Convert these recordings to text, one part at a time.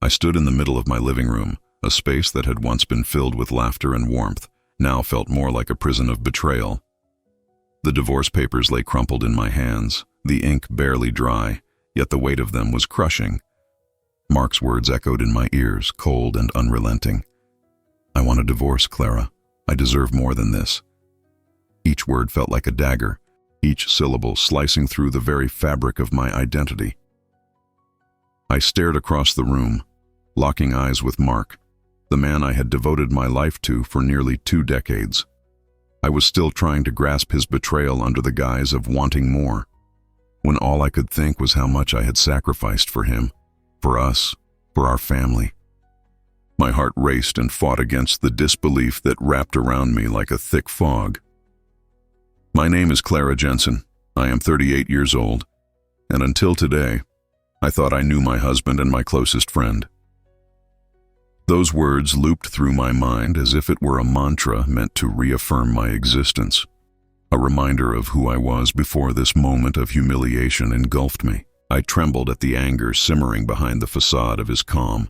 I stood in the middle of my living room, a space that had once been filled with laughter and warmth, now felt more like a prison of betrayal. The divorce papers lay crumpled in my hands, the ink barely dry, yet the weight of them was crushing. Mark's words echoed in my ears, cold and unrelenting. "I want a divorce, Clara. I deserve more than this." Each word felt like a dagger, each syllable slicing through the very fabric of my identity. I stared across the room, locking eyes with Mark, the man I had devoted my life to for nearly 2 decades. I was still trying to grasp his betrayal under the guise of wanting more, when all I could think was how much I had sacrificed for him, for us, for our family. My heart raced and fought against the disbelief that wrapped around me like a thick fog. My name is Clara Jensen. I am 38 years old, and until today, I thought I knew my husband and my closest friend. Those words looped through my mind as if it were a mantra meant to reaffirm my existence, a reminder of who I was before this moment of humiliation engulfed me. I trembled at the anger simmering behind the facade of his calm.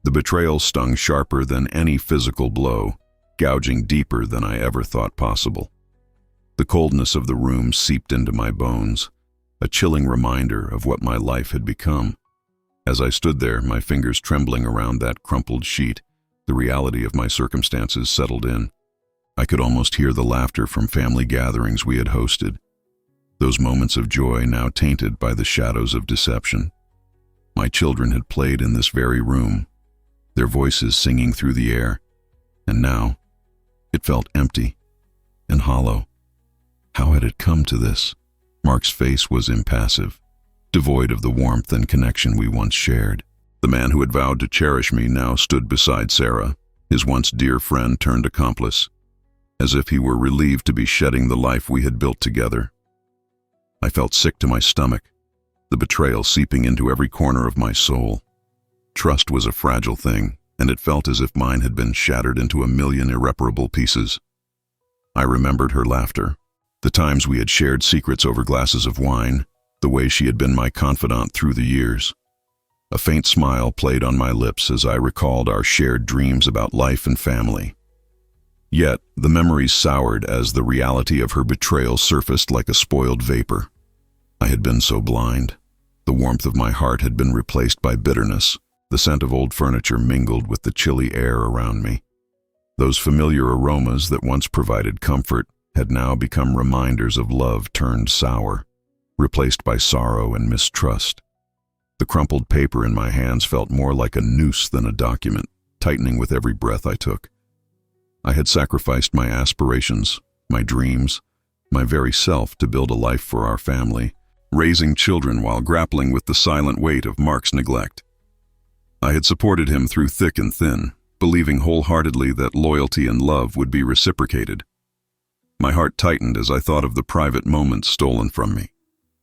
The betrayal stung sharper than any physical blow, gouging deeper than I ever thought possible. The coldness of the room seeped into my bones, a chilling reminder of what my life had become. As I stood there, my fingers trembling around that crumpled sheet, the reality of my circumstances settled in. I could almost hear the laughter from family gatherings we had hosted, those moments of joy now tainted by the shadows of deception. My children had played in this very room, their voices singing through the air, and now it felt empty and hollow. How had it come to this? Mark's face was impassive, devoid of the warmth and connection we once shared. The man who had vowed to cherish me now stood beside Sarah, his once dear friend turned accomplice, as if he were relieved to be shedding the life we had built together. I felt sick to my stomach, the betrayal seeping into every corner of my soul. Trust was a fragile thing, and it felt as if mine had been shattered into a million irreparable pieces. I remembered her laughter, the times we had shared secrets over glasses of wine, the way she had been my confidant through the years. A faint smile played on my lips as I recalled our shared dreams about life and family. Yet, the memories soured as the reality of her betrayal surfaced like a spoiled vapor. I had been so blind. The warmth of my heart had been replaced by bitterness. The scent of old furniture mingled with the chilly air around me. Those familiar aromas that once provided comfort had now become reminders of love turned sour, replaced by sorrow and mistrust. The crumpled paper in my hands felt more like a noose than a document, tightening with every breath I took. I had sacrificed my aspirations, my dreams, my very self to build a life for our family, raising children while grappling with the silent weight of Mark's neglect. I had supported him through thick and thin, believing wholeheartedly that loyalty and love would be reciprocated. My heart tightened as I thought of the private moments stolen from me,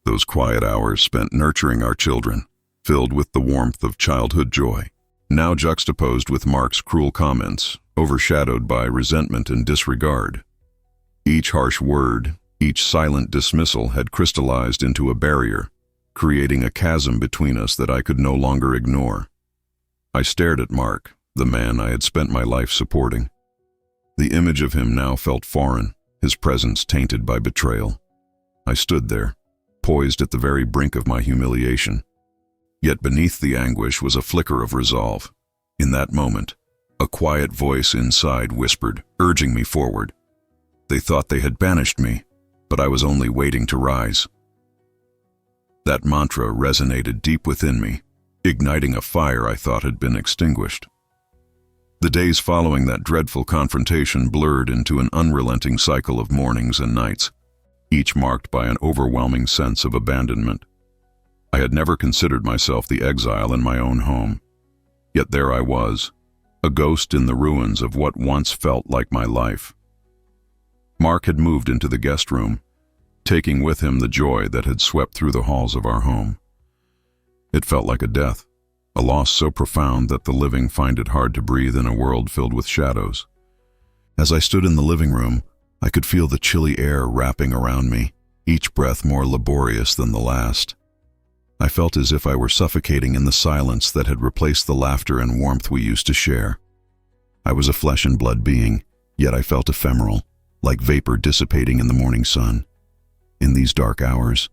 those quiet hours spent nurturing our children, filled with the warmth of childhood joy, now juxtaposed with Mark's cruel comments, overshadowed by resentment and disregard. Each harsh word, each silent dismissal had crystallized into a barrier, creating a chasm between us that I could no longer ignore. I stared at Mark, the man I had spent my life supporting. The image of him now felt foreign, his presence tainted by betrayal. I stood there, poised at the very brink of my humiliation. Yet beneath the anguish was a flicker of resolve. In that moment, a quiet voice inside whispered, urging me forward. They thought they had banished me, but I was only waiting to rise. That mantra resonated deep within me, igniting a fire I thought had been extinguished. The days following that dreadful confrontation blurred into an unrelenting cycle of mornings and nights, each marked by an overwhelming sense of abandonment. I had never considered myself the exile in my own home. Yet there I was, a ghost in the ruins of what once felt like my life. Mark had moved into the guest room, taking with him the joy that had swept through the halls of our home. It felt like a death, a loss so profound that the living find it hard to breathe in a world filled with shadows. As I stood in the living room, I could feel the chilly air wrapping around me, each breath more laborious than the last. I felt as if I were suffocating in the silence that had replaced the laughter and warmth we used to share. I was a flesh and blood being, yet I felt ephemeral, like vapor dissipating in the morning sun. In these dark hours,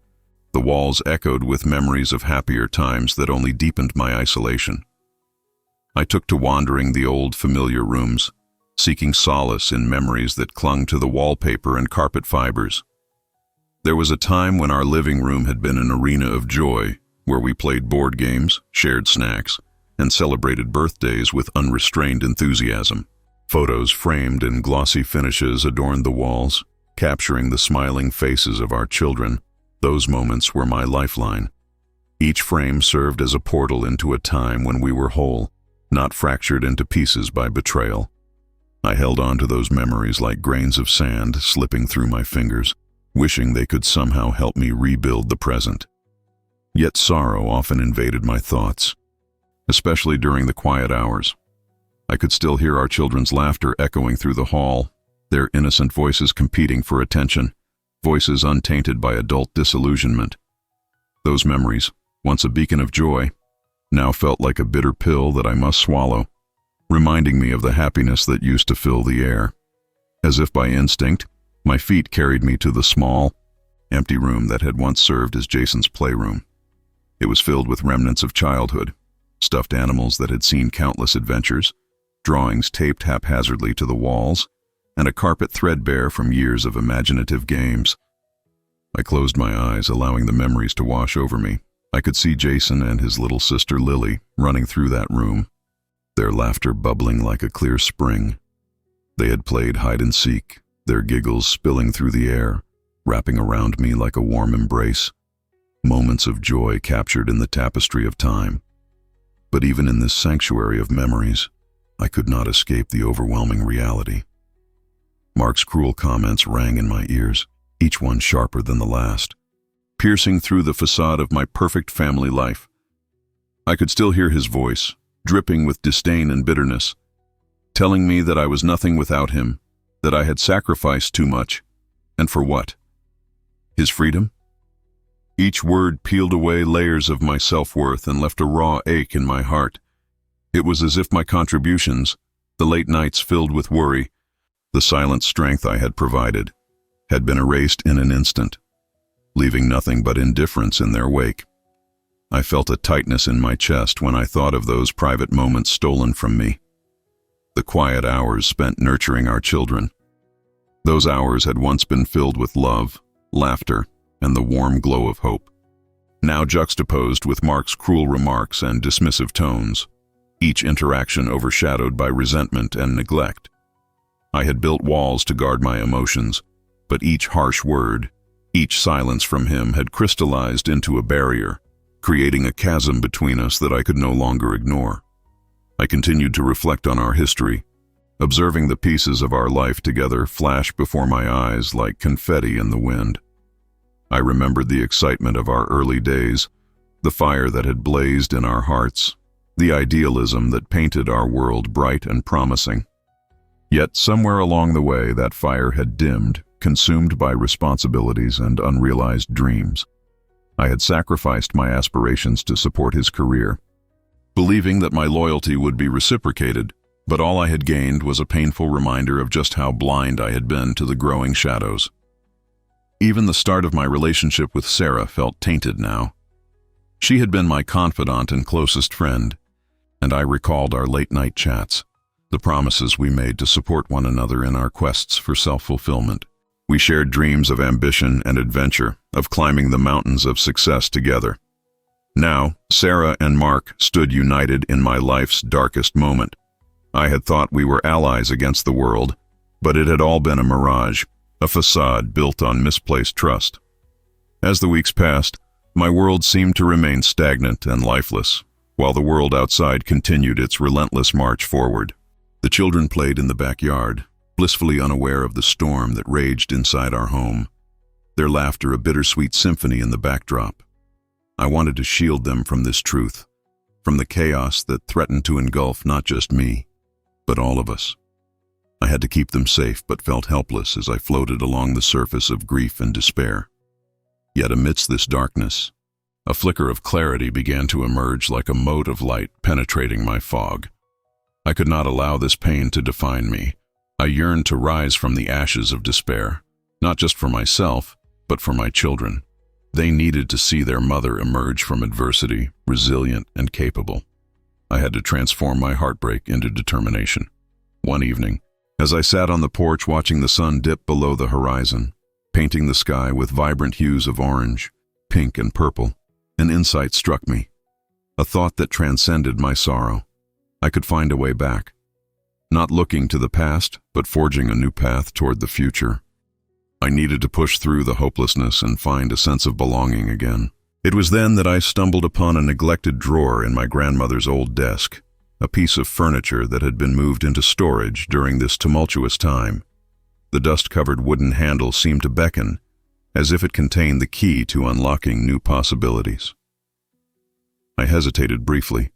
the walls echoed with memories of happier times that only deepened my isolation. I took to wandering the old familiar rooms, seeking solace in memories that clung to the wallpaper and carpet fibers. There was a time when our living room had been an arena of joy, where we played board games, shared snacks, and celebrated birthdays with unrestrained enthusiasm. Photos framed in glossy finishes adorned the walls, capturing the smiling faces of our children. Those moments were my lifeline. Each frame served as a portal into a time when we were whole, not fractured into pieces by betrayal. I held on to those memories like grains of sand slipping through my fingers, wishing they could somehow help me rebuild the present. Yet sorrow often invaded my thoughts, especially during the quiet hours. I could still hear our children's laughter echoing through the hall, their innocent voices competing for attention, voices untainted by adult disillusionment. Those memories, once a beacon of joy, now felt like a bitter pill that I must swallow, reminding me of the happiness that used to fill the air. As if by instinct, my feet carried me to the small, empty room that had once served as Jason's playroom. It was filled with remnants of childhood, stuffed animals that had seen countless adventures, drawings taped haphazardly to the walls, and a carpet threadbare from years of imaginative games. I closed my eyes, allowing the memories to wash over me. I could see Jason and his little sister Lily running through that room, their laughter bubbling like a clear spring. They had played hide-and-seek, their giggles spilling through the air, wrapping around me like a warm embrace, moments of joy captured in the tapestry of time. But even in this sanctuary of memories, I could not escape the overwhelming reality. Mark's cruel comments rang in my ears, each one sharper than the last, piercing through the facade of my perfect family life. I could still hear his voice, dripping with disdain and bitterness, telling me that I was nothing without him, that I had sacrificed too much, and for what? His freedom? Each word peeled away layers of my self-worth and left a raw ache in my heart. It was as if my contributions, the late nights filled with worry, the silent strength I had provided, had been erased in an instant, leaving nothing but indifference in their wake. I felt a tightness in my chest when I thought of those private moments stolen from me. The quiet hours spent nurturing our children. Those hours had once been filled with love, laughter, and the warm glow of hope. Now juxtaposed with Mark's cruel remarks and dismissive tones, each interaction overshadowed by resentment and neglect. I had built walls to guard my emotions, but each harsh word, each silence from him had crystallized into a barrier, creating a chasm between us that I could no longer ignore. I continued to reflect on our history, observing the pieces of our life together flash before my eyes like confetti in the wind. I remembered the excitement of our early days, the fire that had blazed in our hearts, the idealism that painted our world bright and promising. Yet somewhere along the way that fire had dimmed, consumed by responsibilities and unrealized dreams. I had sacrificed my aspirations to support his career, believing that my loyalty would be reciprocated, but all I had gained was a painful reminder of just how blind I had been to the growing shadows. Even the start of my relationship with Sarah felt tainted now. She had been my confidant and closest friend, and I recalled our late-night chats, the promises we made to support one another in our quests for self-fulfillment. We shared dreams of ambition and adventure, of climbing the mountains of success together. Now, Sarah and Mark stood united in my life's darkest moment. I had thought we were allies against the world, but it had all been a mirage, a facade built on misplaced trust. As the weeks passed, my world seemed to remain stagnant and lifeless, while the world outside continued its relentless march forward. The children played in the backyard, blissfully unaware of the storm that raged inside our home, their laughter a bittersweet symphony in the backdrop. I wanted to shield them from this truth, from the chaos that threatened to engulf not just me, but all of us. I had to keep them safe, but felt helpless as I floated along the surface of grief and despair. Yet amidst this darkness, A flicker of clarity began to emerge like a mote of light penetrating my fog. I could not allow this pain to define me. I yearned to rise from the ashes of despair, not just for myself, but for my children. They needed to see their mother emerge from adversity, resilient and capable. I had to transform my heartbreak into determination. One evening, as I sat on the porch watching the sun dip below the horizon, painting the sky with vibrant hues of orange, pink and purple, an insight struck me. A thought that transcended my sorrow. I could find a way back. Not looking to the past, but forging a new path toward the future. I needed to push through the hopelessness and find a sense of belonging again. It was then that I stumbled upon a neglected drawer in my grandmother's old desk, a piece of furniture that had been moved into storage during this tumultuous time. The dust-covered wooden handle seemed to beckon, as if it contained the key to unlocking new possibilities. I hesitated briefly,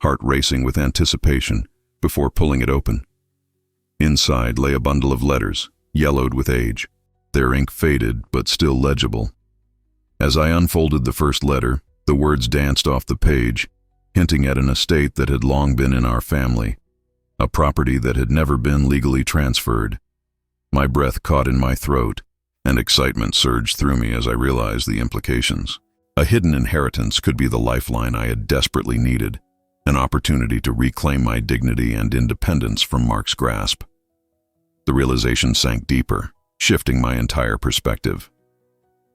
heart racing with anticipation, before pulling it open. Inside lay a bundle of letters, yellowed with age, their ink faded but still legible. As I unfolded the first letter, the words danced off the page, hinting at an estate that had long been in our family, a property that had never been legally transferred. My breath caught in my throat, and excitement surged through me as I realized the implications. A hidden inheritance could be the lifeline I had desperately needed, an opportunity to reclaim my dignity and independence from Mark's grasp. The realization sank deeper, shifting my entire perspective.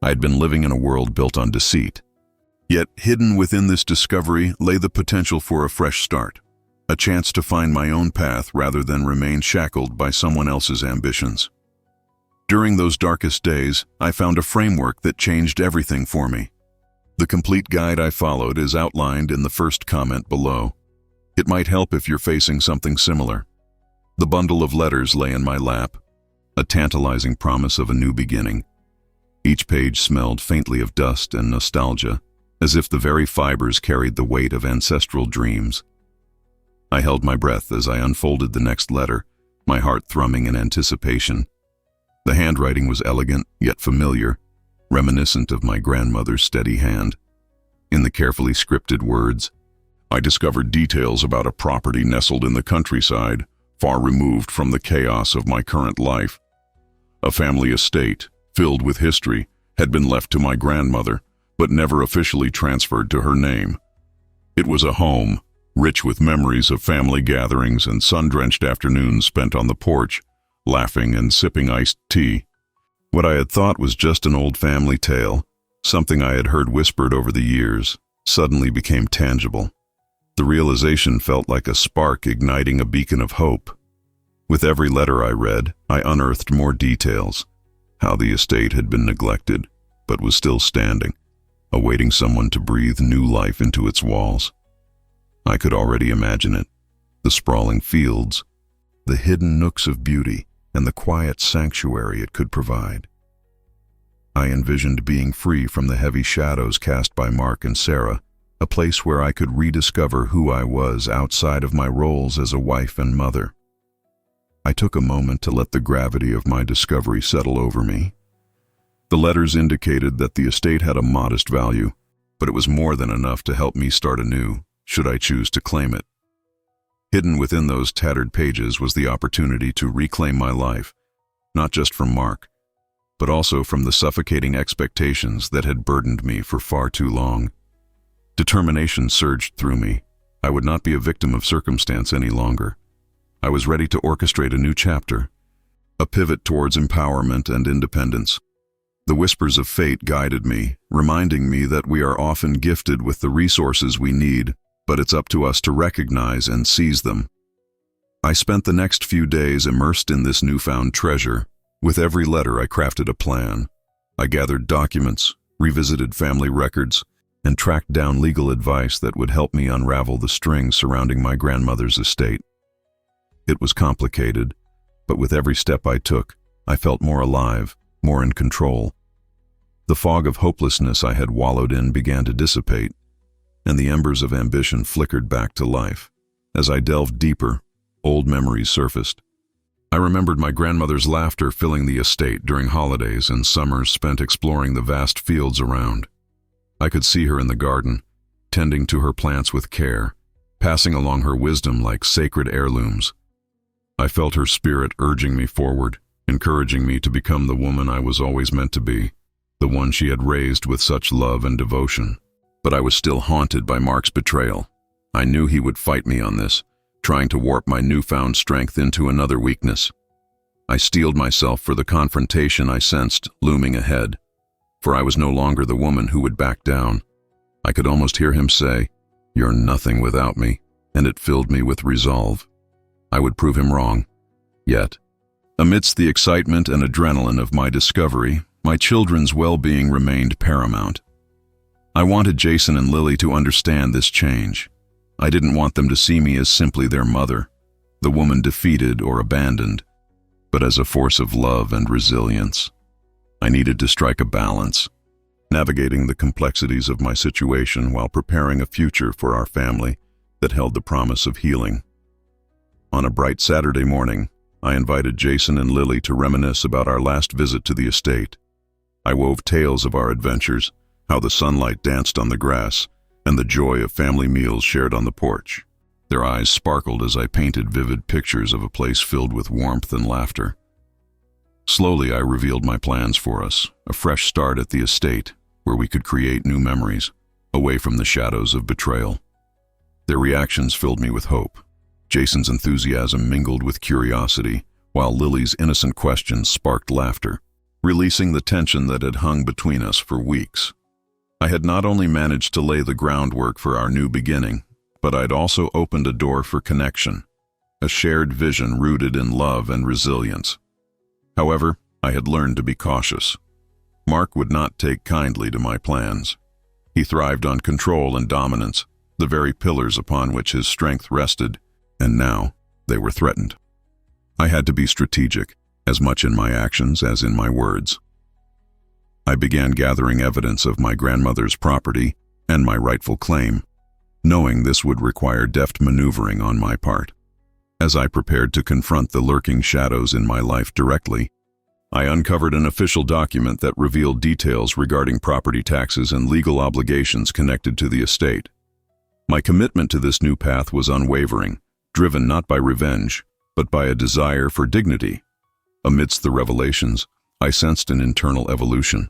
I had been living in a world built on deceit. Yet hidden within this discovery lay the potential for a fresh start, a chance to find my own path rather than remain shackled by someone else's ambitions. During those darkest days, I found a framework that changed everything for me. The complete guide I followed is outlined in the first comment below. It might help if you're facing something similar. The bundle of letters lay in my lap, a tantalizing promise of a new beginning. Each page smelled faintly of dust and nostalgia, as if the very fibers carried the weight of ancestral dreams. I held my breath as I unfolded the next letter, my heart thrumming in anticipation. The handwriting was elegant, yet familiar, reminiscent of my grandmother's steady hand. In the carefully scripted words, I discovered details about a property nestled in the countryside, far removed from the chaos of my current life. A family estate, filled with history, had been left to my grandmother, but never officially transferred to her name. It was a home, rich with memories of family gatherings and sun-drenched afternoons spent on the porch, laughing and sipping iced tea. What I had thought was just an old family tale, something I had heard whispered over the years, suddenly became tangible. The realization felt like a spark igniting a beacon of hope. With every letter I read, I unearthed more details, how the estate had been neglected, but was still standing, awaiting someone to breathe new life into its walls. I could already imagine it, the sprawling fields, the hidden nooks of beauty, and the quiet sanctuary it could provide. I envisioned being free from the heavy shadows cast by Mark and Sarah, a place where I could rediscover who I was outside of my roles as a wife and mother. I took a moment to let the gravity of my discovery settle over me. The letters indicated that the estate had a modest value, but it was more than enough to help me start anew, should I choose to claim it. Hidden within those tattered pages was the opportunity to reclaim my life, not just from Mark, but also from the suffocating expectations that had burdened me for far too long. Determination surged through me. I would not be a victim of circumstance any longer. I was ready to orchestrate a new chapter, a pivot towards empowerment and independence. The whispers of fate guided me, reminding me that we are often gifted with the resources we need, but it's up to us to recognize and seize them. I spent the next few days immersed in this newfound treasure. With every letter I crafted a plan. I gathered documents, revisited family records, and tracked down legal advice that would help me unravel the strings surrounding my grandmother's estate. It was complicated, but with every step I took, I felt more alive, more in control. The fog of hopelessness I had wallowed in began to dissipate, and the embers of ambition flickered back to life. As I delved deeper, old memories surfaced. I remembered my grandmother's laughter filling the estate during holidays and summers spent exploring the vast fields around. I could see her in the garden, tending to her plants with care, passing along her wisdom like sacred heirlooms. I felt her spirit urging me forward, encouraging me to become the woman I was always meant to be, the one she had raised with such love and devotion. But I was still haunted by Mark's betrayal. I knew he would fight me on this, trying to warp my newfound strength into another weakness. I steeled myself for the confrontation I sensed looming ahead, for I was no longer the woman who would back down. I could almost hear him say, "You're nothing without me," and it filled me with resolve. I would prove him wrong. Yet, amidst the excitement and adrenaline of my discovery, my children's well-being remained paramount. I wanted Jason and Lily to understand this change. I didn't want them to see me as simply their mother, the woman defeated or abandoned, but as a force of love and resilience. I needed to strike a balance, navigating the complexities of my situation while preparing a future for our family that held the promise of healing. On a bright Saturday morning, I invited Jason and Lily to reminisce about our last visit to the estate. I wove tales of our adventures, how the sunlight danced on the grass, and the joy of family meals shared on the porch. Their eyes sparkled as I painted vivid pictures of a place filled with warmth and laughter. Slowly, I revealed my plans for us, a fresh start at the estate, where we could create new memories, away from the shadows of betrayal. Their reactions filled me with hope. Jason's enthusiasm mingled with curiosity, while Lily's innocent questions sparked laughter, releasing the tension that had hung between us for weeks. I had not only managed to lay the groundwork for our new beginning, but I'd also opened a door for connection, a shared vision rooted in love and resilience. However, I had learned to be cautious. Mark would not take kindly to my plans. He thrived on control and dominance, the very pillars upon which his strength rested, and now they were threatened. I had to be strategic, as much in my actions as in my words. I began gathering evidence of my grandmother's property and my rightful claim, knowing this would require deft maneuvering on my part. As I prepared to confront the lurking shadows in my life directly, I uncovered an official document that revealed details regarding property taxes and legal obligations connected to the estate. My commitment to this new path was unwavering, driven not by revenge, but by a desire for dignity. Amidst the revelations, I sensed an internal evolution.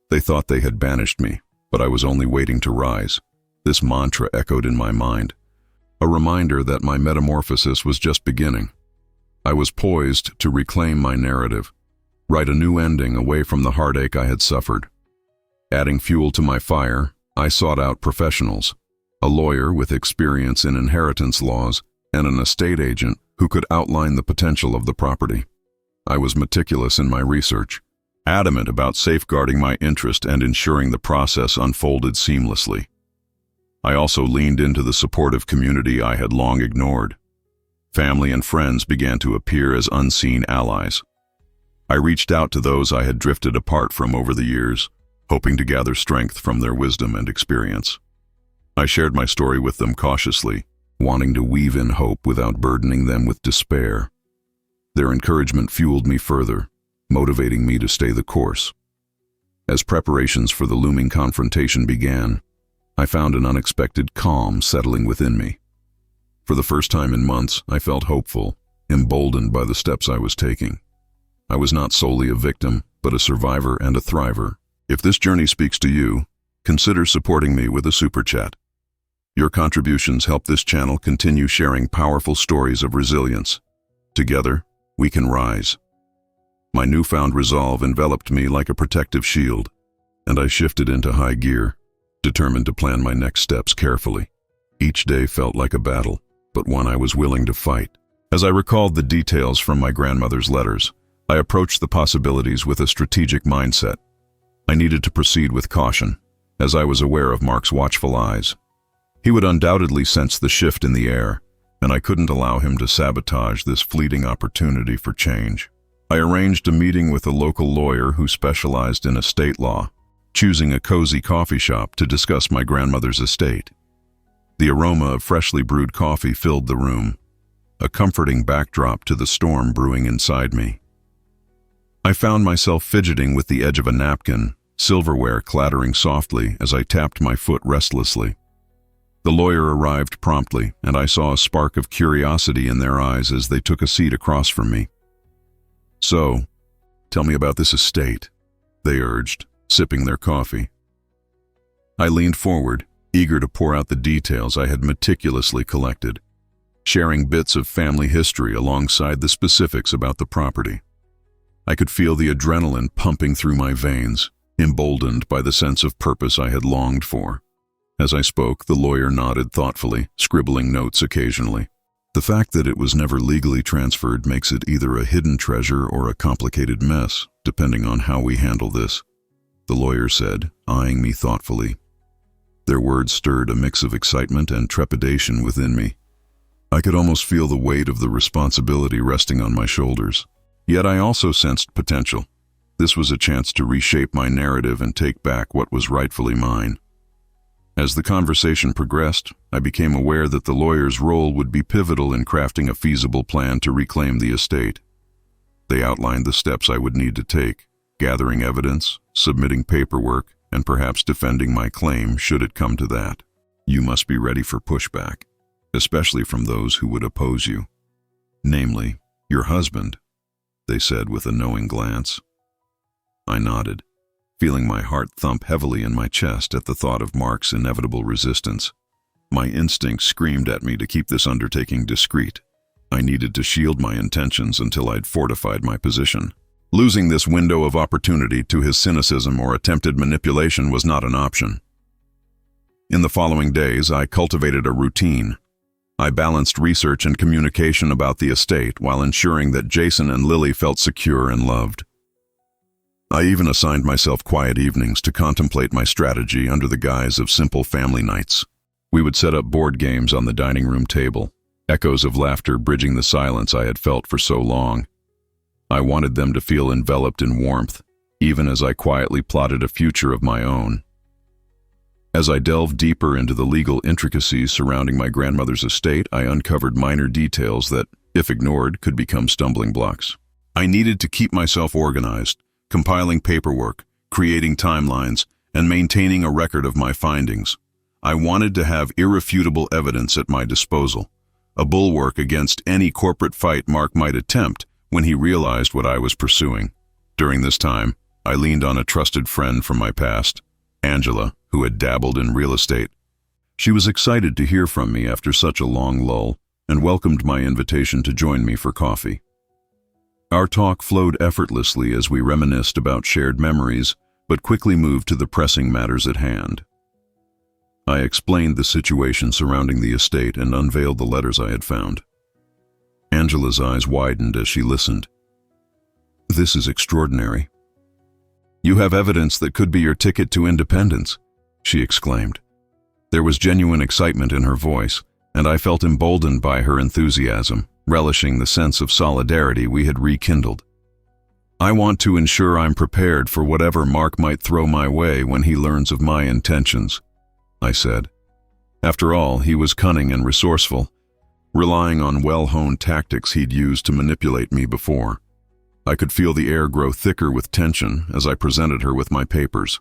They thought they had banished me, but I was only waiting to rise. This mantra echoed in my mind, a reminder that my metamorphosis was just beginning. I was poised to reclaim my narrative, write a new ending away from the heartache I had suffered. Adding fuel to my fire, I sought out professionals, a lawyer with experience in inheritance laws and an estate agent who could outline the potential of the property. I was meticulous in my research, adamant about safeguarding my interest and ensuring the process unfolded seamlessly. I also leaned into the supportive community I had long ignored. Family and friends began to appear as unseen allies. I reached out to those I had drifted apart from over the years, hoping to gather strength from their wisdom and experience. I shared my story with them cautiously, wanting to weave in hope without burdening them with despair. Their encouragement fueled me further, motivating me to stay the course. As preparations for the looming confrontation began, I found an unexpected calm settling within me. For the first time in months, I felt hopeful, emboldened by the steps I was taking. I was not solely a victim, but a survivor and a thriver. If this journey speaks to you, consider supporting me with a super chat. Your contributions help this channel continue sharing powerful stories of resilience. Together, we can rise. My newfound resolve enveloped me like a protective shield, and I shifted into high gear, determined to plan my next steps carefully. Each day felt like a battle, but one I was willing to fight. As I recalled the details from my grandmother's letters, I approached the possibilities with a strategic mindset. I needed to proceed with caution, as I was aware of Mark's watchful eyes. He would undoubtedly sense the shift in the air, and I couldn't allow him to sabotage this fleeting opportunity for change. I arranged a meeting with a local lawyer who specialized in estate law, choosing a cozy coffee shop to discuss my grandmother's estate. The aroma of freshly brewed coffee filled the room, a comforting backdrop to the storm brewing inside me. I found myself fidgeting with the edge of a napkin, silverware clattering softly as I tapped my foot restlessly. The lawyer arrived promptly, and I saw a spark of curiosity in their eyes as they took a seat across from me. "So, tell me about this estate," they urged, sipping their coffee. I leaned forward, eager to pour out the details I had meticulously collected, sharing bits of family history alongside the specifics about the property. I could feel the adrenaline pumping through my veins, emboldened by the sense of purpose I had longed for. As I spoke, the lawyer nodded thoughtfully, scribbling notes occasionally. The fact that it was never legally transferred makes it either a hidden treasure or a complicated mess, depending on how we handle this, the lawyer said, eyeing me thoughtfully. Their words stirred a mix of excitement and trepidation within me. I could almost feel the weight of the responsibility resting on my shoulders. Yet I also sensed potential. This was a chance to reshape my narrative and take back what was rightfully mine. As the conversation progressed, I became aware that the lawyer's role would be pivotal in crafting a feasible plan to reclaim the estate. They outlined the steps I would need to take, gathering evidence, submitting paperwork, and perhaps defending my claim should it come to that. You must be ready for pushback, especially from those who would oppose you. Namely, your husband, they said with a knowing glance. I nodded, feeling my heart thump heavily in my chest at the thought of Mark's inevitable resistance. My instincts screamed at me to keep this undertaking discreet. I needed to shield my intentions until I'd fortified my position. Losing this window of opportunity to his cynicism or attempted manipulation was not an option. In the following days, I cultivated a routine. I balanced research and communication about the estate while ensuring that Jason and Lily felt secure and loved. I even assigned myself quiet evenings to contemplate my strategy under the guise of simple family nights. We would set up board games on the dining room table, echoes of laughter bridging the silence I had felt for so long. I wanted them to feel enveloped in warmth, even as I quietly plotted a future of my own. As I delved deeper into the legal intricacies surrounding my grandmother's estate, I uncovered minor details that, if ignored, could become stumbling blocks. I needed to keep myself organized, compiling paperwork, creating timelines, and maintaining a record of my findings. I wanted to have irrefutable evidence at my disposal, a bulwark against any corporate fight Mark might attempt when he realized what I was pursuing. During this time, I leaned on a trusted friend from my past, Angela, who had dabbled in real estate. She was excited to hear from me after such a long lull and welcomed my invitation to join me for coffee. Our talk flowed effortlessly as we reminisced about shared memories, but quickly moved to the pressing matters at hand. I explained the situation surrounding the estate and unveiled the letters I had found. Angela's eyes widened as she listened. "This is extraordinary. You have evidence that could be your ticket to independence," she exclaimed. There was genuine excitement in her voice, and I felt emboldened by her enthusiasm, relishing the sense of solidarity we had rekindled. "I want to ensure I'm prepared for whatever Mark might throw my way when he learns of my intentions," I said. After all, he was cunning and resourceful, relying on well-honed tactics he'd used to manipulate me before. I could feel the air grow thicker with tension as I presented her with my papers.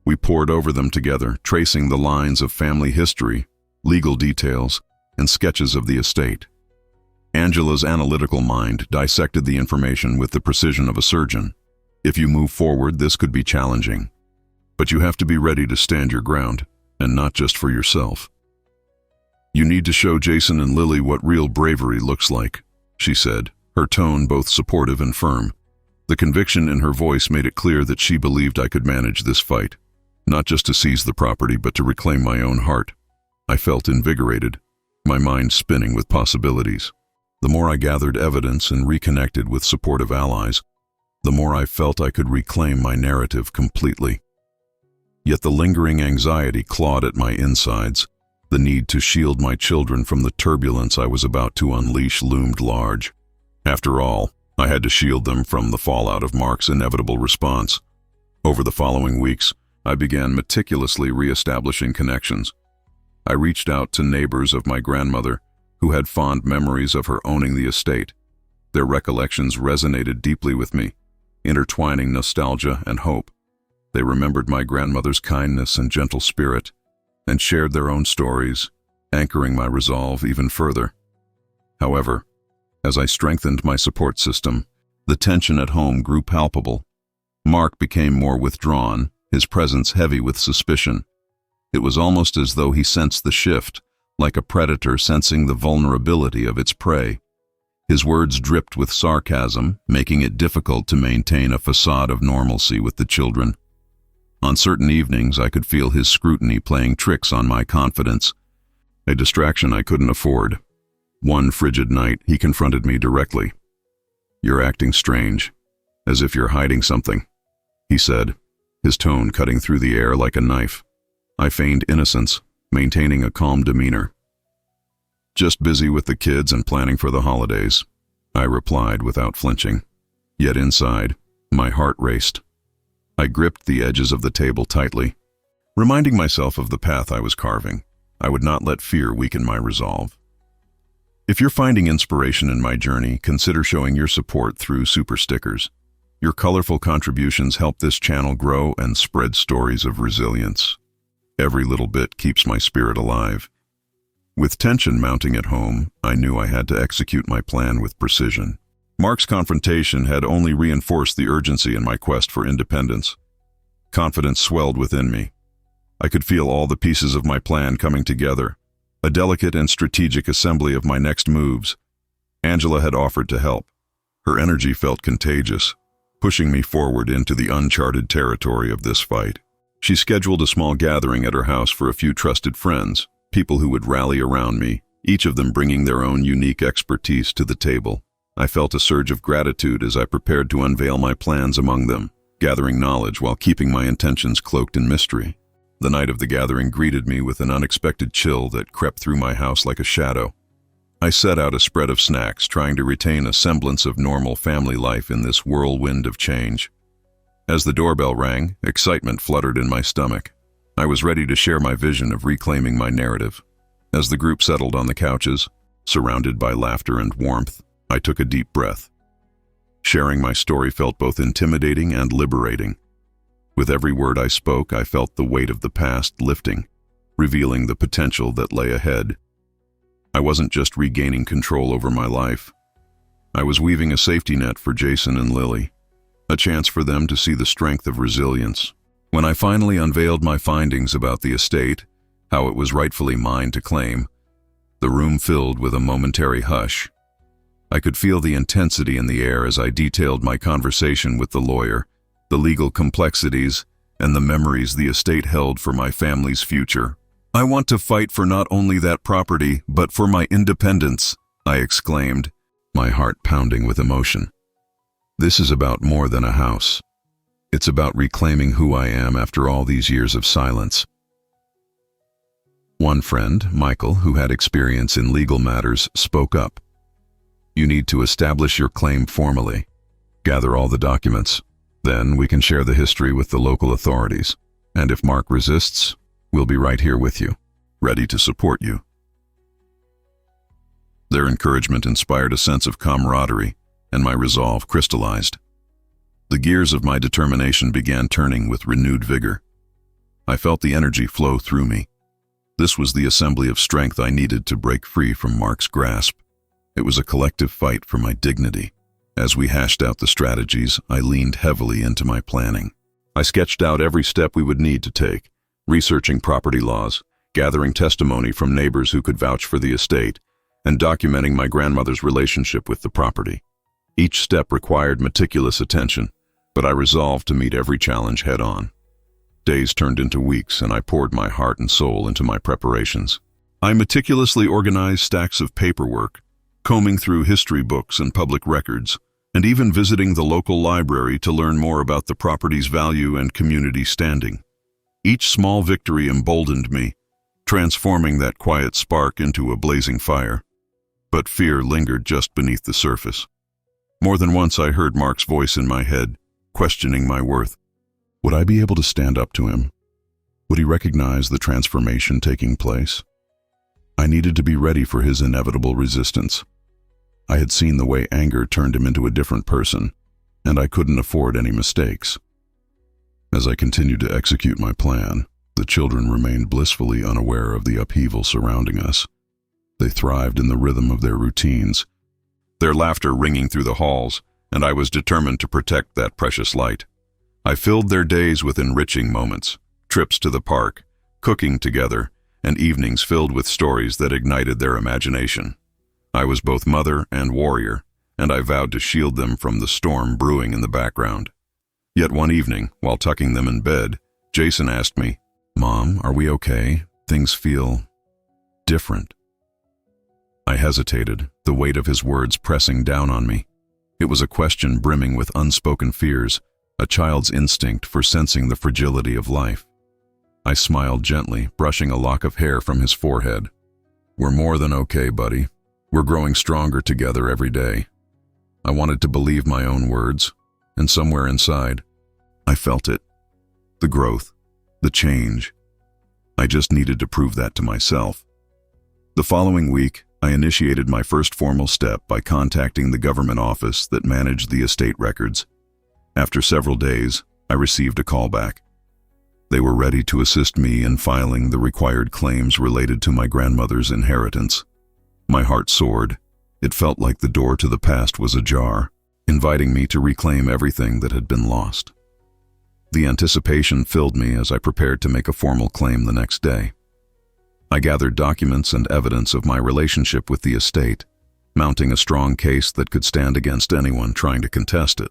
We pored over them together, tracing the lines of family history, legal details, and sketches of the estate. Angela's analytical mind dissected the information with the precision of a surgeon. If you move forward, this could be challenging. But you have to be ready to stand your ground, and not just for yourself. "You need to show Jason and Lily what real bravery looks like," she said, her tone both supportive and firm. The conviction in her voice made it clear that she believed I could manage this fight, not just to seize the property, but to reclaim my own heart. I felt invigorated, my mind spinning with possibilities. The more I gathered evidence and reconnected with supportive allies, the more I felt I could reclaim my narrative completely. Yet the lingering anxiety clawed at my insides. The need to shield my children from the turbulence I was about to unleash loomed large. After all, I had to shield them from the fallout of Mark's inevitable response. Over the following weeks, I began meticulously re-establishing connections. I reached out to neighbors of my grandmother who had fond memories of her owning the estate. Their recollections resonated deeply with me, intertwining nostalgia and hope. They remembered my grandmother's kindness and gentle spirit, and shared their own stories, anchoring my resolve even further. However, as I strengthened my support system, the tension at home grew palpable. Mark became more withdrawn, his presence heavy with suspicion. It was almost as though he sensed the shift, like a predator sensing the vulnerability of its prey. His words dripped with sarcasm, making it difficult to maintain a facade of normalcy with the children. On certain evenings, I could feel his scrutiny playing tricks on my confidence, a distraction I couldn't afford. One frigid night, he confronted me directly. "You're acting strange, as if you're hiding something," he said, his tone cutting through the air like a knife. I feigned innocence, maintaining a calm demeanor. "Just busy with the kids and planning for the holidays," I replied without flinching. Yet inside, my heart raced. I gripped the edges of the table tightly, reminding myself of the path I was carving. I would not let fear weaken my resolve. If you're finding inspiration in my journey, consider showing your support through super stickers. Your colorful contributions help this channel grow and spread stories of resilience. Every little bit keeps my spirit alive. With tension mounting at home, I knew I had to execute my plan with precision. Mark's confrontation had only reinforced the urgency in my quest for independence. Confidence swelled within me. I could feel all the pieces of my plan coming together, a delicate and strategic assembly of my next moves. Angela had offered to help. Her energy felt contagious, pushing me forward into the uncharted territory of this fight. She scheduled a small gathering at her house for a few trusted friends, people who would rally around me, each of them bringing their own unique expertise to the table. I felt a surge of gratitude as I prepared to unveil my plans among them, gathering knowledge while keeping my intentions cloaked in mystery. The night of the gathering greeted me with an unexpected chill that crept through my house like a shadow. I set out a spread of snacks, trying to retain a semblance of normal family life in this whirlwind of change. As the doorbell rang, excitement fluttered in my stomach. I was ready to share my vision of reclaiming my narrative. As the group settled on the couches, surrounded by laughter and warmth, I took a deep breath. Sharing my story felt both intimidating and liberating. With every word I spoke, I felt the weight of the past lifting, revealing the potential that lay ahead. I wasn't just regaining control over my life. I was weaving a safety net for Jason and Lily, a chance for them to see the strength of resilience. When I finally unveiled my findings about the estate, how it was rightfully mine to claim, the room filled with a momentary hush. I could feel the intensity in the air as I detailed my conversation with the lawyer, the legal complexities, and the memories the estate held for my family's future. "I want to fight for not only that property, but for my independence," I exclaimed, my heart pounding with emotion. This is about more than a house. It's about reclaiming who I am after all these years of silence. One friend, Michael, who had experience in legal matters, spoke up. "You need to establish your claim formally. Gather all the documents. Then we can share the history with the local authorities. And if Mark resists, we'll be right here with you, ready to support you." Their encouragement inspired a sense of camaraderie, and my resolve crystallized. The gears of my determination began turning with renewed vigor. I felt the energy flow through me. This was the assembly of strength I needed to break free from Mark's grasp. It was a collective fight for my dignity. As we hashed out the strategies, I leaned heavily into my planning. I sketched out every step we would need to take, researching property laws, gathering testimony from neighbors who could vouch for the estate, and documenting my grandmother's relationship with the property. Each step required meticulous attention, but I resolved to meet every challenge head-on. Days turned into weeks, and I poured my heart and soul into my preparations. I meticulously organized stacks of paperwork, combing through history books and public records, and even visiting the local library to learn more about the property's value and community standing. Each small victory emboldened me, transforming that quiet spark into a blazing fire. But fear lingered just beneath the surface. More than once I heard Mark's voice in my head, questioning my worth. Would I be able to stand up to him? Would he recognize the transformation taking place? I needed to be ready for his inevitable resistance. I had seen the way anger turned him into a different person, and I couldn't afford any mistakes. As I continued to execute my plan, the children remained blissfully unaware of the upheaval surrounding us. They thrived in the rhythm of their routines, their laughter ringing through the halls, and I was determined to protect that precious light. I filled their days with enriching moments, trips to the park, cooking together, and evenings filled with stories that ignited their imagination. I was both mother and warrior, and I vowed to shield them from the storm brewing in the background. Yet one evening, while tucking them in bed, Jason asked me, "Mom, are we okay? Things feel different." I hesitated, the weight of his words pressing down on me. It was a question brimming with unspoken fears, a child's instinct for sensing the fragility of life. I smiled gently, brushing a lock of hair from his forehead. "We're more than okay, buddy. We're growing stronger together every day." I wanted to believe my own words, and somewhere inside, I felt it. The growth, the change. I just needed to prove that to myself. The following week, I initiated my first formal step by contacting the government office that managed the estate records. After several days, I received a call back. They were ready to assist me in filing the required claims related to my grandmother's inheritance. My heart soared. It felt like the door to the past was ajar, inviting me to reclaim everything that had been lost. The anticipation filled me as I prepared to make a formal claim the next day. I gathered documents and evidence of my relationship with the estate, mounting a strong case that could stand against anyone trying to contest it.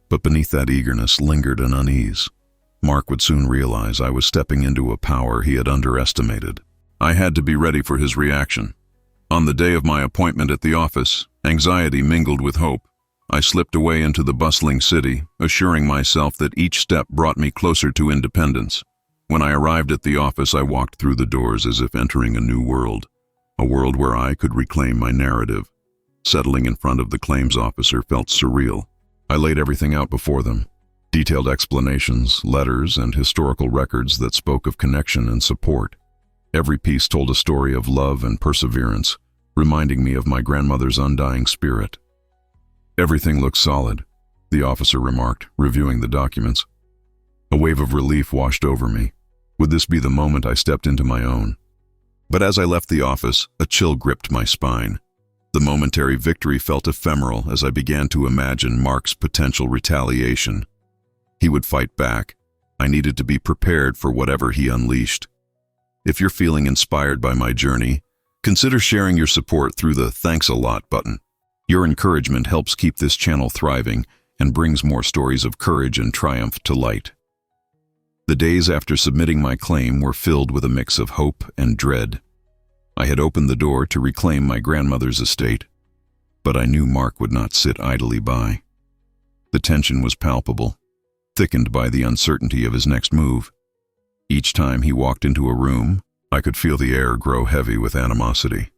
But beneath that eagerness lingered an unease. Mark would soon realize I was stepping into a power he had underestimated. I had to be ready for his reaction. On the day of my appointment at the office, anxiety mingled with hope. I slipped away into the bustling city, assuring myself that each step brought me closer to independence. When I arrived at the office, I walked through the doors as if entering a new world, a world where I could reclaim my narrative. Settling in front of the claims officer felt surreal. I laid everything out before them, detailed explanations, letters, and historical records that spoke of connection and support. Every piece told a story of love and perseverance, reminding me of my grandmother's undying spirit. "Everything looks solid," the officer remarked, reviewing the documents. A wave of relief washed over me. Would this be the moment I stepped into my own? But as I left the office, a chill gripped my spine. The momentary victory felt ephemeral as I began to imagine Mark's potential retaliation. He would fight back. I needed to be prepared for whatever he unleashed. If you're feeling inspired by my journey, consider sharing your support through the "Thanks a lot" button. Your encouragement helps keep this channel thriving and brings more stories of courage and triumph to light. The days after submitting my claim were filled with a mix of hope and dread. I had opened the door to reclaim my grandmother's estate, but I knew Mark would not sit idly by. The tension was palpable, thickened by the uncertainty of his next move. Each time he walked into a room, I could feel the air grow heavy with animosity.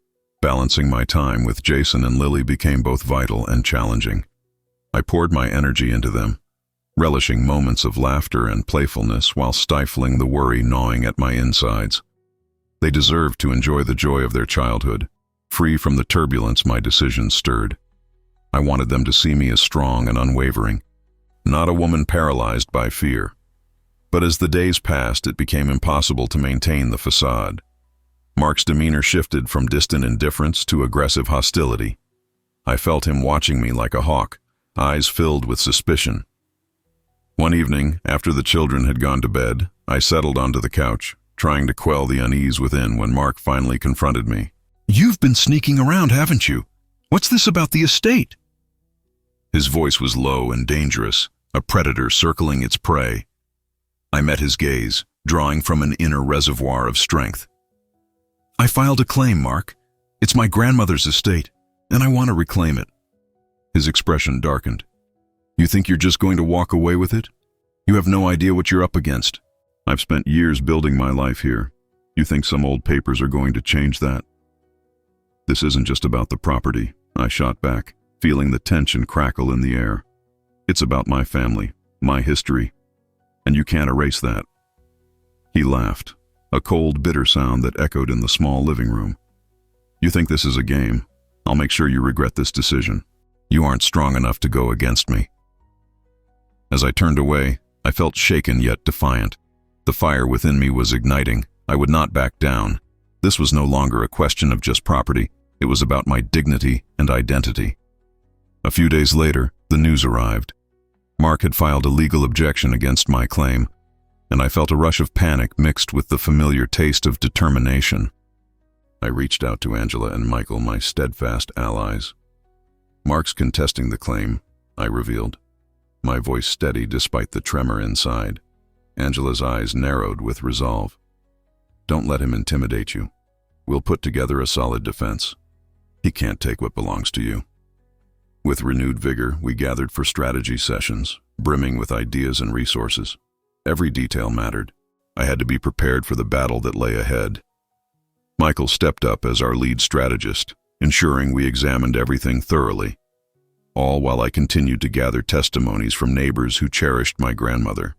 Balancing my time with Jason and Lily became both vital and challenging. I poured my energy into them, relishing moments of laughter and playfulness while stifling the worry gnawing at my insides. They deserved to enjoy the joy of their childhood, free from the turbulence my decisions stirred. I wanted them to see me as strong and unwavering, not a woman paralyzed by fear. But as the days passed, it became impossible to maintain the facade. Mark's demeanor shifted from distant indifference to aggressive hostility. I felt him watching me like a hawk, eyes filled with suspicion. One evening, after the children had gone to bed, I settled onto the couch, trying to quell the unease within when Mark finally confronted me. "You've been sneaking around, haven't you? What's this about the estate?" His voice was low and dangerous, a predator circling its prey. I met his gaze, drawing from an inner reservoir of strength. "I filed a claim, Mark. It's my grandmother's estate, and I want to reclaim it." His expression darkened. "You think you're just going to walk away with it? You have no idea what you're up against. I've spent years building my life here. You think some old papers are going to change that?" "This isn't just about the property," I shot back, feeling the tension crackle in the air. "It's about my family, my history, and you can't erase that." He laughed, a cold, bitter sound that echoed in the small living room. "You think this is a game? I'll make sure you regret this decision. You aren't strong enough to go against me." As I turned away, I felt shaken yet defiant. The fire within me was igniting. I would not back down. This was no longer a question of just property. It was about my dignity and identity. A few days later, the news arrived. Mark had filed a legal objection against my claim, and I felt a rush of panic mixed with the familiar taste of determination. I reached out to Angela and Michael, my steadfast allies. "Mark's contesting the claim," I revealed, my voice steady despite the tremor inside. Angela's eyes narrowed with resolve. "Don't let him intimidate you. We'll put together a solid defense. He can't take what belongs to you." With renewed vigor, we gathered for strategy sessions, brimming with ideas and resources. Every detail mattered. I had to be prepared for the battle that lay ahead. Michael stepped up as our lead strategist, ensuring we examined everything thoroughly, all while I continued to gather testimonies from neighbors who cherished my grandmother.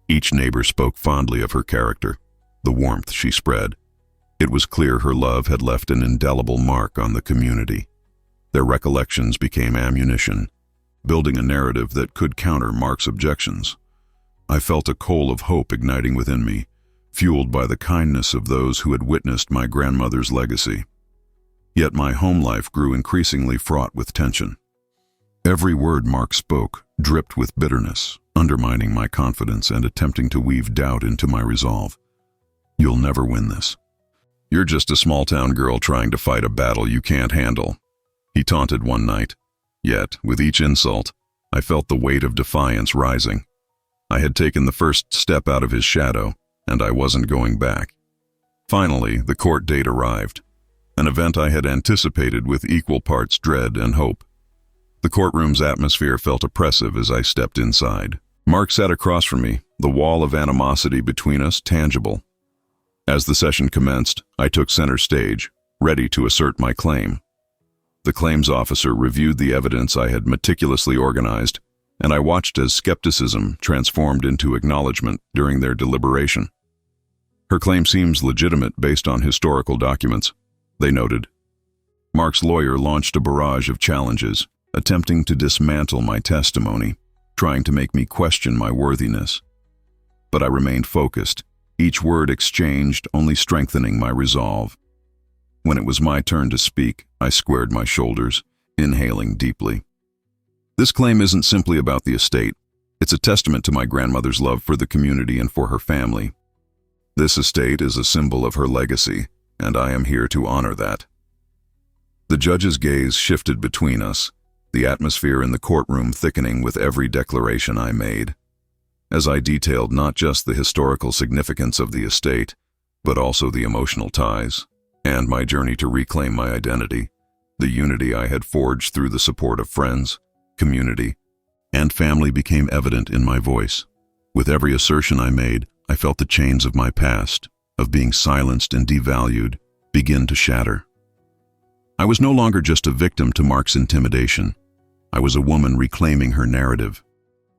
Each neighbor spoke fondly of her character, the warmth she spread. It was clear her love had left an indelible mark on the community. Their recollections became ammunition, building a narrative that could counter Mark's objections. I felt a coal of hope igniting within me, fueled by the kindness of those who had witnessed my grandmother's legacy. Yet my home life grew increasingly fraught with tension. Every word Mark spoke dripped with bitterness, undermining my confidence and attempting to weave doubt into my resolve. "You'll never win this. You're just a small-town girl trying to fight a battle you can't handle," he taunted one night. Yet, with each insult, I felt the weight of defiance rising. I had taken the first step out of his shadow, and I wasn't going back. Finally, the court date arrived, an event I had anticipated with equal parts dread and hope. The courtroom's atmosphere felt oppressive as I stepped inside. Mark sat across from me, the wall of animosity between us tangible. As the session commenced, I took center stage, ready to assert my claim. The claims officer reviewed the evidence I had meticulously organized, and I watched as skepticism transformed into acknowledgement during their deliberation. "Her claim seems legitimate based on historical documents," they noted. Mark's lawyer launched a barrage of challenges, attempting to dismantle my testimony, trying to make me question my worthiness. But I remained focused, each word exchanged only strengthening my resolve. When it was my turn to speak, I squared my shoulders, inhaling deeply. "This claim isn't simply about the estate. It's a testament to my grandmother's love for the community and for her family. This estate is a symbol of her legacy, and I am here to honor that." The judge's gaze shifted between us, the atmosphere in the courtroom thickening with every declaration I made. As I detailed not just the historical significance of the estate, but also the emotional ties, and my journey to reclaim my identity, the unity I had forged through the support of friends, community, and family became evident in my voice. With every assertion I made, I felt the chains of my past, of being silenced and devalued, begin to shatter. I was no longer just a victim to Mark's intimidation. I was a woman reclaiming her narrative.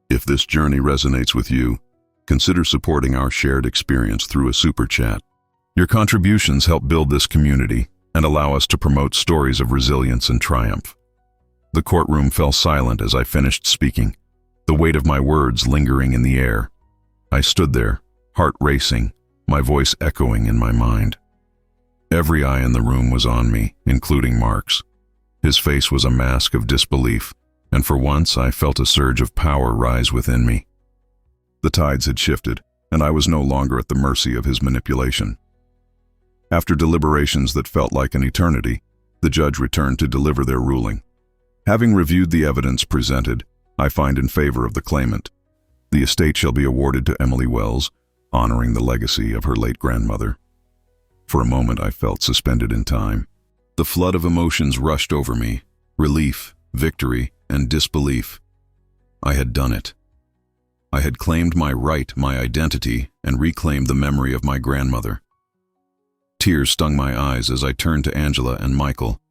If this journey resonates with you, consider supporting our shared experience through a super chat. Your contributions help build this community and allow us to promote stories of resilience and triumph. The courtroom fell silent as I finished speaking, the weight of my words lingering in the air. I stood there, heart racing, my voice echoing in my mind. Every eye in the room was on me, including Mark's. His face was a mask of disbelief, and for once I felt a surge of power rise within me. The tides had shifted, and I was no longer at the mercy of his manipulation. After deliberations that felt like an eternity, the judge returned to deliver their ruling. Having reviewed the evidence presented, I find in favor of the claimant. The estate shall be awarded to Emily Wells, honoring the legacy of her late grandmother. For a moment I felt suspended in time. The flood of emotions rushed over me, relief, victory, and disbelief. I had done it. I had claimed my right, my identity, and reclaimed the memory of my grandmother. Tears stung my eyes as I turned to Angela and Michael,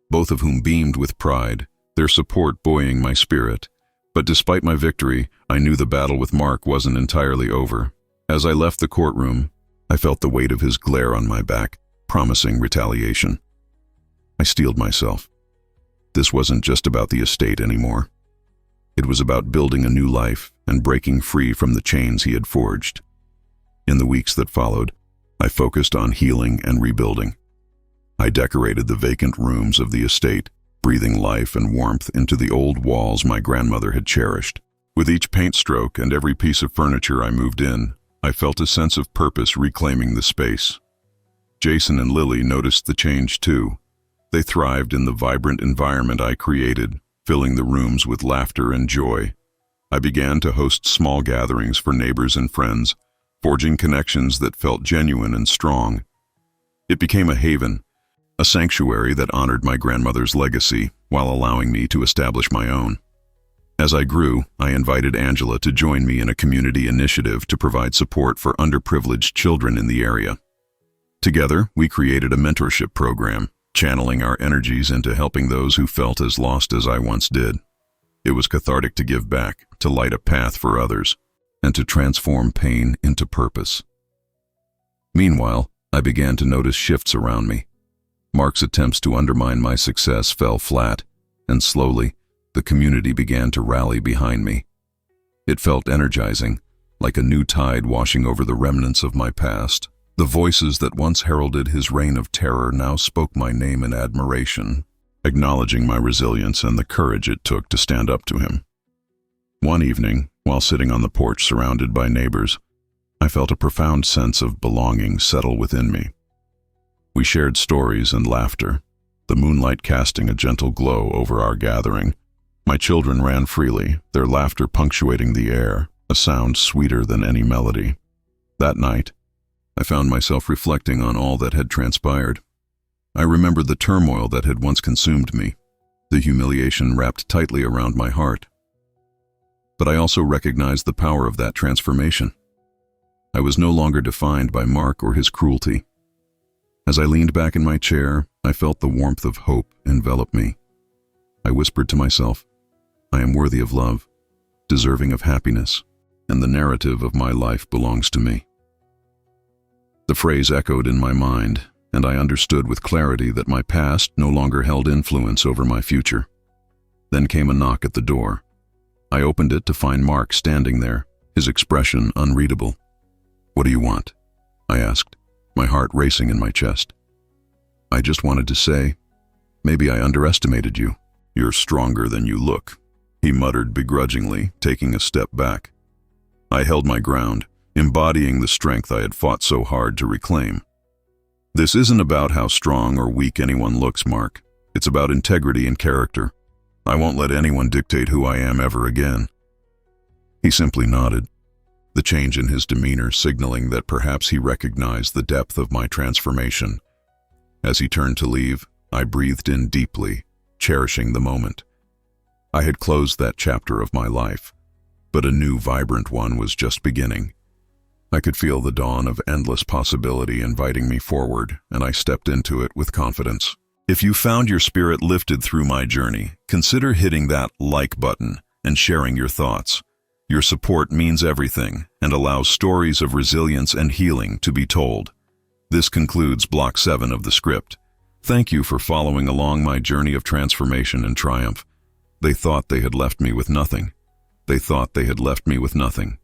both of whom beamed with pride, their support buoying my spirit. But despite my victory, I knew the battle with Mark wasn't entirely over. As I left the courtroom, I felt the weight of his glare on my back, promising retaliation. I steeled myself. This wasn't just about the estate anymore. It was about building a new life and breaking free from the chains he had forged. In the weeks that followed, I focused on healing and rebuilding. I decorated the vacant rooms of the estate, breathing life and warmth into the old walls my grandmother had cherished. With each paint stroke and every piece of furniture I moved in, I felt a sense of purpose reclaiming the space. Jason and Lily noticed the change too. They thrived in the vibrant environment I created, filling the rooms with laughter and joy. I began to host small gatherings for neighbors and friends, forging connections that felt genuine and strong. It became a haven, a sanctuary that honored my grandmother's legacy while allowing me to establish my own. As I grew, I invited Angela to join me in a community initiative to provide support for underprivileged children in the area. Together, we created a mentorship program, channeling our energies into helping those who felt as lost as I once did. It was cathartic to give back, to light a path for others, and to transform pain into purpose. Meanwhile, I began to notice shifts around me. Mark's attempts to undermine my success fell flat, and slowly, the community began to rally behind me. It felt energizing, like a new tide washing over the remnants of my past. The voices that once heralded his reign of terror now spoke my name in admiration, acknowledging my resilience and the courage it took to stand up to him. One evening, while sitting on the porch surrounded by neighbors, I felt a profound sense of belonging settle within me. We shared stories and laughter, the moonlight casting a gentle glow over our gathering. My children ran freely, their laughter punctuating the air, a sound sweeter than any melody. That night, I found myself reflecting on all that had transpired. I remembered the turmoil that had once consumed me, the humiliation wrapped tightly around my heart. But I also recognized the power of that transformation. I was no longer defined by Mark or his cruelty. As I leaned back in my chair, I felt the warmth of hope envelop me. I whispered to myself, I am worthy of love, deserving of happiness, and the narrative of my life belongs to me. The phrase echoed in my mind, and I understood with clarity that my past no longer held influence over my future. Then came a knock at the door. I opened it to find Mark standing there, his expression unreadable. "What do you want?" I asked, my heart racing in my chest. "I just wanted to say, maybe I underestimated you. You're stronger than you look," he muttered begrudgingly, taking a step back. I held my ground, embodying the strength I had fought so hard to reclaim. "This isn't about how strong or weak anyone looks, Mark. It's about integrity and character. I won't let anyone dictate who I am ever again." He simply nodded, the change in his demeanor signaling that perhaps he recognized the depth of my transformation. As he turned to leave, I breathed in deeply, cherishing the moment. I had closed that chapter of my life, but a new, vibrant one was just beginning. I could feel the dawn of endless possibility inviting me forward, and I stepped into it with confidence. If you found your spirit lifted through my journey, consider hitting that like button and sharing your thoughts. Your support means everything and allows stories of resilience and healing to be told. This concludes Block 7 of the script. Thank you for following along my journey of transformation and triumph. They thought they had left me with nothing. They thought they had left me with nothing.